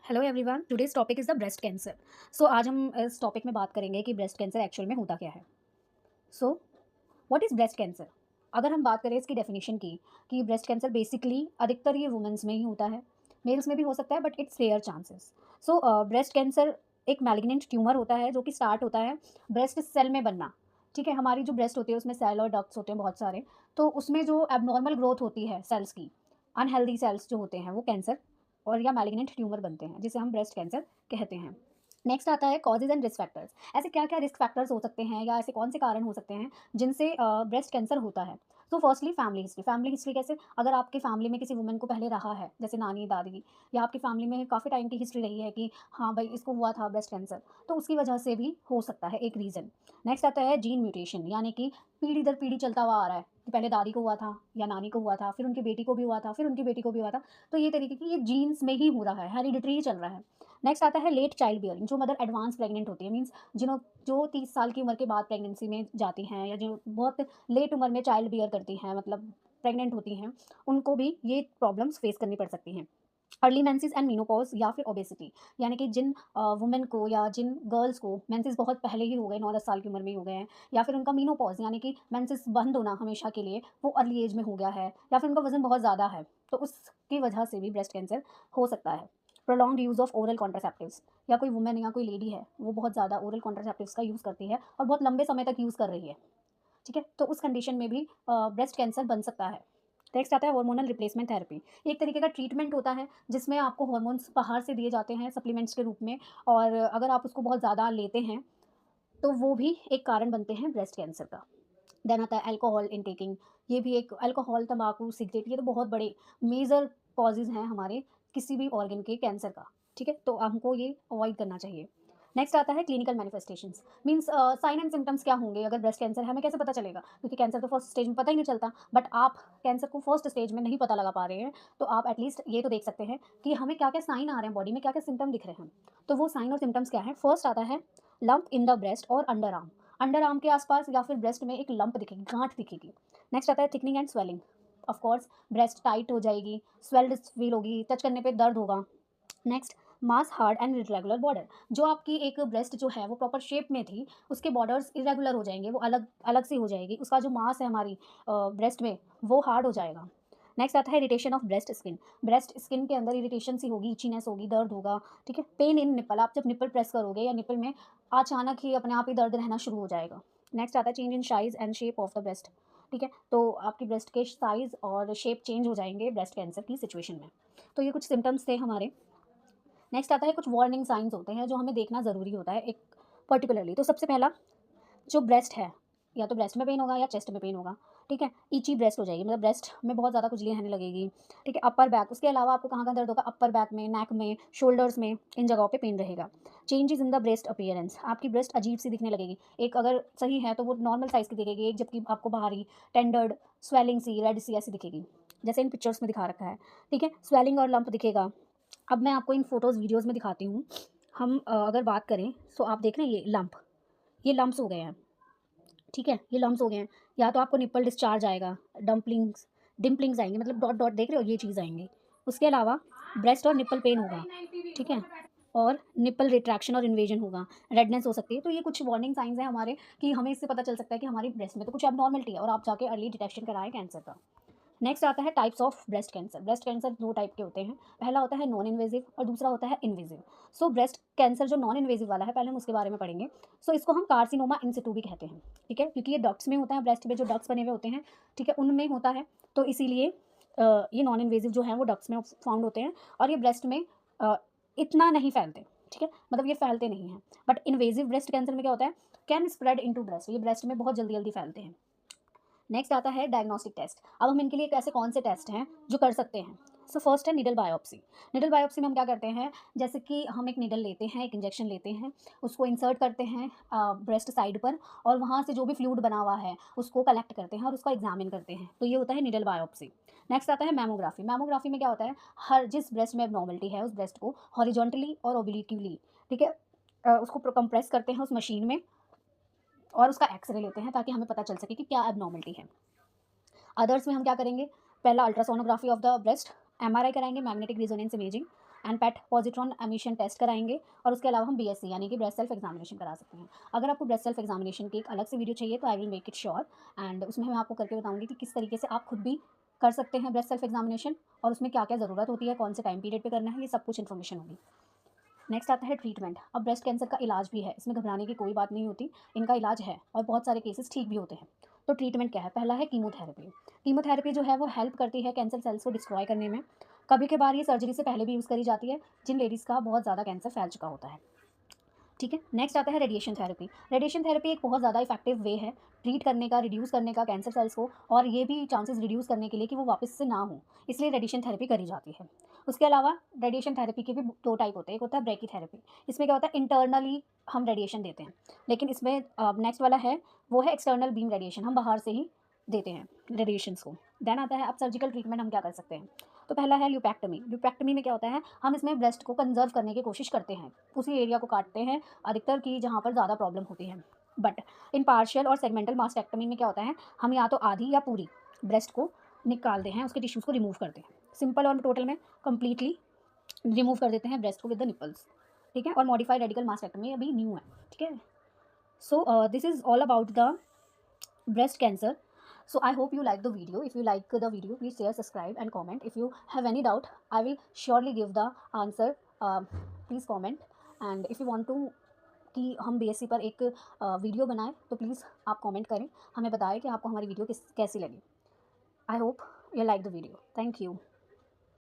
Hello everyone, today's topic is the breast cancer. So आज हम इस टॉपिक में बात करेंगे कि ब्रेस्ट कैंसर एक्चुअल में होता क्या है। So what is breast cancer? अगर हम बात करें इसकी डेफिनेशन की कि ब्रेस्ट कैंसर बेसिकली अधिकतर ये वुमेन्स में ही होता है, मेल्स में भी हो सकता है but it's rare chances. So breast cancer एक मैलिग्नेंट ट्यूमर होता है जो कि स्टार्ट होता है ब्रेस्ट सेल में बनना। ठीक है, हमारी जो ब्रेस्ट होती है उसमें सेल और डक्ट्स होते हैं बहुत सारे, तो उसमें जो एबनॉर्मल ग्रोथ होती है सेल्स की, अनहेल्दी सेल्स जो होते हैं वो कैंसर और या मैलिग्नेंट ट्यूमर बनते हैं जिसे हम ब्रेस्ट कैंसर कहते हैं। नेक्स्ट आता है कॉजेज एंड रिस्क फैक्टर्स। ऐसे क्या क्या रिस्क फैक्टर्स हो सकते हैं या ऐसे कौन से कारण हो सकते हैं जिनसे ब्रेस्ट कैंसर होता है। तो firstly family history. Family history कैसे? अगर आपकी फैमिली में किसी वुमेन को पहले रहा है, जैसे नानी दादी, या आपकी फैमिली में काफ़ी टाइम की हिस्ट्री रही है कि हाँ भाई इसको हुआ था ब्रेस्ट कैंसर, तो उसकी वजह से भी हो सकता है एक रीज़न। नेक्स्ट आता है जीन म्यूटेशन, यानी कि पीढ़ी दर पीढ़ी चलता हुआ आ रहा है कि पहले दादी को हुआ था या नानी को हुआ था, फिर उनकी बेटी को भी हुआ था, फिर उनकी बेटी को भी हुआ था। तो ये तरीके की ये जीन्स में ही हो रहा है, हेरिडिटरी ही चल रहा है। नेक्स्ट आता है लेट चाइल्ड बियरिंग। जो मदर एडवांस प्रेग्नेंट होती है, मीन्स जो 30 साल की उम्र के बाद प्रेगनेंसी में जाती हैं या जो बहुत लेट उम्र में चाइल्ड बियर करती हैं, मतलब प्रेग्नेंट होती हैं, उनको भी ये प्रॉब्लम्स फेस करनी पड़ सकती हैं। अर्ली मेंसेस एंड मीनोपॉज या फिर ओबेसिटी, यानी कि जिन वुमेन को या जिन गर्ल्स को मेंसेस बहुत पहले ही हो गए, 9-10 साल की उम्र में ही हो गए हैं, या फिर उनका मीनोपॉज यानी कि मेंसेस बंद होना हमेशा के लिए वो अर्ली एज में हो गया है, या फिर उनका वजन बहुत ज़्यादा है, तो उसकी वजह से भी ब्रेस्ट कैंसर हो सकता है। Prolonged use of oral contraceptives, या कोई वुमेन या कोई लेडी है वो बहुत ज़्यादा ओरल कॉन्ट्रासेप्टिव्स का यूज़ करती है और बहुत लंबे समय तक यूज़ कर रही है, ठीक है, तो उस कंडीशन में भी ब्रेस्ट कैंसर बन सकता है। नेक्स्ट आता है हार्मोनल रिप्लेसमेंट थेरेपी। ये एक तरीके का ट्रीटमेंट होता है जिसमें आपको हार्मोन्स बाहर से दिए जाते हैं सप्लीमेंट्स के रूप में, और अगर आप उसको बहुत ज़्यादा लेते हैं तो वो भी एक कारण बनते हैं ब्रेस्ट कैंसर का। देन आता है अल्कोहल इनटेकिंग। ये भी एक अल्कोहल, तंबाकू, सिगरेट, ये तो बहुत बड़े मेजर कॉजेज़ हैं हमारे किसी भी ऑर्गन के कैंसर का, ठीक है? तो हमको ये अवॉइड करना चाहिए। नेक्स्ट आता है clinical manifestations, means sign and symptoms क्या होंगे अगर ब्रेस्ट कैंसर है, हमें कैसे पता चलेगा? क्योंकि कैंसर तो फर्स्ट स्टेज में पता ही नहीं चलता, बट आप कैंसर को फर्स्ट स्टेज में नहीं पता लगा पा रहे हैं, तो आप एटलीस्ट ये तो देख सकते हैं कि हमें क्या-क्या साइन आ रहे हैं बॉडी में, क्या-क्या सिम्पटम दिख रहे हैं। तो वो साइन और सिम्पटम्स क्या हैं? फर्स्ट आता है लंप इन द ब्रेस्ट और अंडर आर्म। अंडर आर्म के आसपास या फिर ब्रेस्ट में एक लंप दिखेगी, गांठ दिखेगी। नेक्स्ट आता है thickening and swelling. Of course breast tight हो जाएगी, स्वेल्ड फील होगी, टच करने पे दर्द होगा। Next mass hard and irregular border. जो आपकी एक ब्रेस्ट जो है वो प्रॉपर शेप में थी, उसके बॉर्डर्स इरेगुलर हो जाएंगे, वो अलग अलग से हो जाएगी, उसका जो मास है हमारी ब्रेस्ट में वो हार्ड हो जाएगा। नेक्स्ट आता है irritation of breast skin. Breast skin के अंदर इरिटेशन सी होगी, इचीनेस होगी, दर्द होगा, ठीक है। पेन इन निपल, आप जब निपल प्रेस करोगे या निपल में अचानक ही अपने आप ही दर्द रहना शुरू हो जाएगा। नेक्स्ट आता है change in size and shape of the breast, ठीक है, तो आपकी ब्रेस्ट के साइज और शेप चेंज हो जाएंगे ब्रेस्ट कैंसर की सिचुएशन में। तो ये कुछ सिम्टम्स थे हमारे। नेक्स्ट आता है कुछ वार्निंग साइंस होते हैं जो हमें देखना ज़रूरी होता है एक पर्टिकुलरली। तो सबसे पहला, जो ब्रेस्ट है, या तो ब्रेस्ट में पेन होगा या चेस्ट में पेन होगा, ठीक है। ईची ब्रेस्ट हो जाएगी, मतलब ब्रेस्ट में बहुत ज़्यादा खुजली रहने लगेगी, ठीक है। अपर बैक, उसके अलावा आपको कहाँ कहाँ दर्द होगा? अपर बैक में, नेक में, शोल्डर्स में, इन जगहों पे पेन रहेगा। Changes in the breast appearance, आपकी ब्रेस्ट अजीब सी दिखने लगेगी। एक अगर सही है तो वो नॉर्मल साइज़ की दिखेगी, एक जबकि आपको बाहरी टेंडर्ड स्वेलिंग सी, रेड सी ऐसी दिखेगी, जैसे इन पिक्चर्स में दिखा रखा है, ठीक है। स्वेलिंग और लंप दिखेगा। अब मैं आपको इन फोटोज़ वीडियोज़ में दिखाती हूँ। हम अगर बात करें तो आप देख रहे हैं ये लम्प्स हो गए हैं, ठीक है, ये लम्प्स हो गए हैं। या तो आपको निप्पल डिस्चार्ज आएगा, डम्पलिंग्स डिम्पलिंग्स आएँगी, मतलब डॉट डॉट देख रहे हो, ये चीज़ आएँगी। उसके अलावा ब्रेस्ट और निप्पल पेन होगा, ठीक है, और निप्पल रिट्रैक्शन और इन्वेजन होगा, रेडनेस हो सकती है। तो ये कुछ वार्निंग साइंस हैं हमारे कि हमें इससे पता चल सकता है कि हमारी ब्रेस्ट में तो कुछ एबनॉर्मलिटी है और आप जाके अर्ली डिटेक्शन कराएँ कैंसर का। नेक्स्ट आता है types of breast cancer. Breast cancer 2 type के होते हैं। पहला होता है नॉन इन्वेसिव और दूसरा होता है इन्वेसिव। सो ब्रेस्ट कैंसर जो नॉन इन्वेसिव वाला है, पहले हम उसके बारे में पढ़ेंगे। सो इसको हम कार्सिनोमा इन सिटू भी कहते हैं, ठीक है, क्योंकि ये डक्ट्स में होता है, ब्रेस्ट में जो डक्ट्स बने हुए होते हैं, ठीक है, उनमें होता है। तो इसीलिए ये नॉन इन्वेसिव जो है वो डक्ट्स में फाउंड होते हैं और ये ब्रेस्ट में अ, इतना नहीं फैलते, ठीक है, मतलब ये फैलते नहीं हैं। बट इन्वेसिव ब्रेस्ट कैंसर में क्या होता है? कैन स्प्रेड इनटू ब्रेस्ट, ये ब्रेस्ट में बहुत जल्दी-जल्दी फैलते हैं। नेक्स्ट आता है डायग्नोस्टिक टेस्ट। अब हम इनके लिए ऐसे कौन से टेस्ट हैं जो कर सकते हैं? सो फर्स्ट है निडल बायोप्सी। निडल बायोप्सी में हम क्या करते हैं, जैसे कि हम एक निडल लेते हैं, एक इंजेक्शन लेते हैं, उसको इंसर्ट करते हैं ब्रेस्ट साइड पर, और वहाँ से जो भी फ्लूइड बना हुआ है उसको कलेक्ट करते हैं और उसको एग्जामिन करते हैं। तो ये होता है निडल बायोप्सी। नेक्स्ट आता है मैमोग्राफी। मैमोग्राफी में क्या होता है, हर जिस ब्रेस्ट में एबनॉर्मलिटी है उस ब्रेस्ट को हॉरिजॉन्टली और ओब्लिक्वली, ठीक है, उसको कंप्रेस करते हैं उस मशीन में और उसका एक्सरे लेते हैं ताकि हमें पता चल सके कि क्या एबनॉर्मलिटी है। अदर्स में हम क्या करेंगे, पहला ultrasonography of the breast, MRI कराएंगे, magnetic resonance imaging, and PET positron emission test कराएंगे, और उसके अलावा हम बीएससी यानी कि ब्रेस्ट सेल्फ एग्जामिनेशन करा सकते हैं। अगर आपको ब्रेस्ट सेल्फ एग्जामिनेशन की एक अलग से वीडियो चाहिए तो I will make it sure, and उसमें मैं आपको करके बताऊंगी कि किस तरीके से आप खुद भी कर सकते हैं ब्रेस्ट सेल्फ एग्जामिनेशन, और उसमें क्या क्या ज़रूरत होती है, कौन से टाइम पीरियड पे करना है, ये सब कुछ इन्फॉर्मेशन होगी। नेक्स्ट आता है ट्रीटमेंट। अब ब्रेस्ट कैंसर का इलाज भी है, इसमें घबराने की कोई बात नहीं होती, इनका इलाज है और बहुत सारे केसेस ठीक भी होते हैं। तो ट्रीटमेंट क्या है? पहला है कीमोथेरेपी। कीमोथेरेपी जो है वो हेल्प करती है कैंसर सेल्स को डिस्ट्रॉय करने में। कभी कभार ये सर्जरी से पहले भी यूज़ करी जाती है जिन लेडीज़ का बहुत ज़्यादा कैंसर फैल चुका होता है। ठीक है, नेक्स्ट आता है रेडिएशन थेरेपी। रेडिएशन थेरेपी एक बहुत ज़्यादा इफेक्टिव वे है ट्रीट करने का, रिड्यूस करने का कैंसर सेल्स को, और ये भी चांसेस रिड्यूस करने के लिए कि वो वापस से ना हो, इसलिए रेडिएशन थेरेपी करी जाती है। उसके अलावा रेडिएशन थेरेपी के भी दो टाइप होते हैं, एक होता है ब्रेकी थेरेपी। इसमें क्या होता है, इंटरनली हम रेडिएशन देते हैं, लेकिन इसमें नेक्स्ट वाला है वो है एक्सटर्नल बीम रेडिएशन, हम बाहर से ही देते हैं रेडिएशंस को। देन आता है अब सर्जिकल ट्रीटमेंट हम क्या कर सकते हैं। तो पहला है ल्यूपैक्टमी। ल्यूपैक्टमी में क्या होता है, हम इसमें ब्रेस्ट को कंजर्व करने की कोशिश करते हैं, उसी एरिया को काटते हैं अधिकतर की जहाँ पर ज़्यादा प्रॉब्लम होती है। बट इन पार्शियल और सेगमेंटल मास्टेक्टमी में क्या होता है, हम या तो आधी या पूरी ब्रेस्ट को निकालते हैं, उसके टिश्यूज़ को रिमूव करते हैं। सिंपल और टोटल में कम्प्लीटली रिमूव कर देते हैं ब्रेस्ट को विद द निपल्स। ठीक है, और मॉडिफाइड रेडिकल मास्टेक्टमी अभी न्यू है। ठीक है, so this is all about the breast cancer. So I hope you like the video. If you like the video, please share, subscribe and comment. If you have any doubt, I will surely give the answer. Please comment. And if you want to कि हम BSc पर एक video बनाएं तो please आप comment करें, हमें बताएं कि आपको हमारी वीडियो कैसी लगी। I hope you like the video. Thank you.